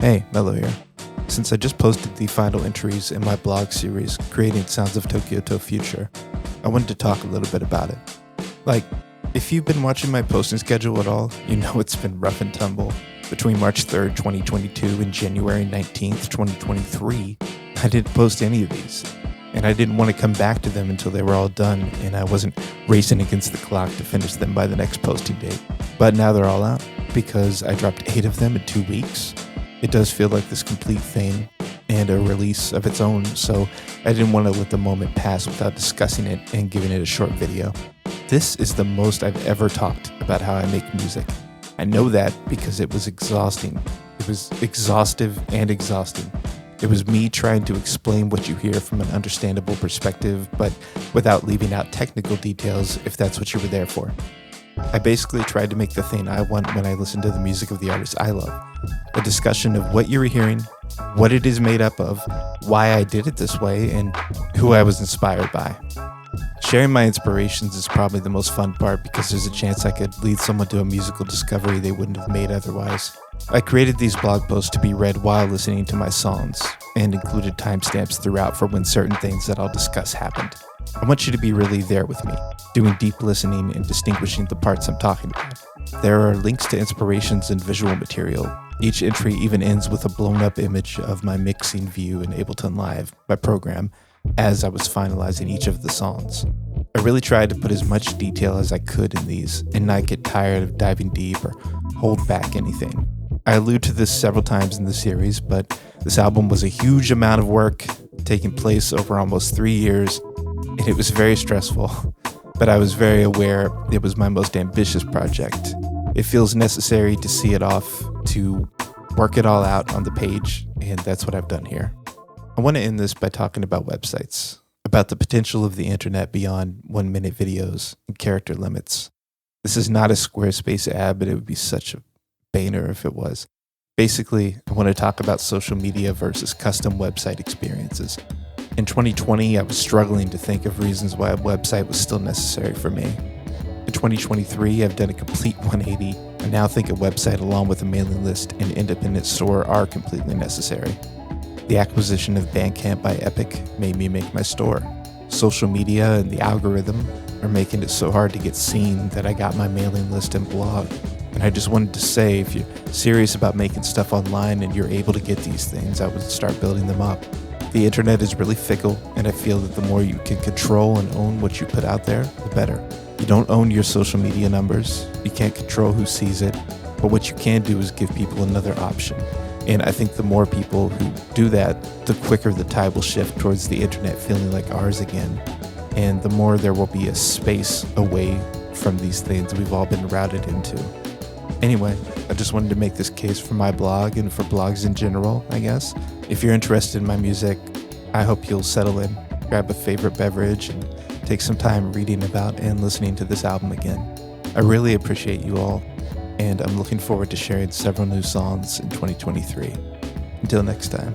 Hey, Mello here. Since I just posted the final entries in my blog series, Creating Sounds of Tokyo to Future, I wanted to talk a little bit about it. If you've been watching my posting schedule at all, you know it's been rough and tumble. Between March 3rd, 2022 and January 19th, 2023, I didn't post any of these. And I didn't want to come back to them until they were all done, and I wasn't racing against the clock to finish them by the next posting date. But now they're all out, because I dropped 8 of them in 2 weeks. It does feel like this complete thing and a release of its own, so I didn't want to let the moment pass without discussing it and giving it a short video. This is the most I've ever talked about how I make music. I know that because it was exhausting. It was exhaustive and exhausting. It was me trying to explain what you hear from an understandable perspective, but without leaving out technical details if that's what you were there for. I basically tried to make the thing I want when I listen to the music of the artists I love. A discussion of what you were hearing, what it is made up of, why I did it this way, and who I was inspired by. Sharing my inspirations is probably the most fun part because there's a chance I could lead someone to a musical discovery they wouldn't have made otherwise. I created these blog posts to be read while listening to my songs, and included timestamps throughout for when certain things that I'll discuss happened. I want you to be really there with me, doing deep listening and distinguishing the parts I'm talking about. There are links to inspirations and visual material. Each entry even ends with a blown-up image of my mixing view in Ableton Live, my program, as I was finalizing each of the songs. I really tried to put as much detail as I could in these and not get tired of diving deep or hold back anything. I allude to this several times in the series, but this album was a huge amount of work, taking place over almost 3 years, and it was very stressful, but I was very aware it was my most ambitious project. It feels necessary to see it off, to work it all out on the page, and that's what I've done here. I want to end this by talking about websites, about the potential of the internet beyond 1-minute videos and character limits. This is not a Squarespace ad, but it would be such a banner if it was. Basically, I want to talk about social media versus custom website experiences. In 2020, I was struggling to think of reasons why a website was still necessary for me. In 2023, I've done a complete 180 and now think a website along with a mailing list and independent store are completely necessary. The acquisition of Bandcamp by Epic made me make my store. Social media and the algorithm are making it so hard to get seen that I got my mailing list and blog. And I just wanted to say, if you're serious about making stuff online and you're able to get these things, I would start building them up. The internet is really fickle, and I feel that the more you can control and own what you put out there, the better. You don't own your social media numbers, you can't control who sees it, but what you can do is give people another option. And I think the more people who do that, the quicker the tide will shift towards the internet feeling like ours again. And the more there will be a space away from these things we've all been routed into. Anyway, I just wanted to make this case for my blog and for blogs in general, I guess. If you're interested in my music, I hope you'll settle in, grab a favorite beverage, and take some time reading about and listening to this album again. I really appreciate you all, and I'm looking forward to sharing several new songs in 2023. Until next time.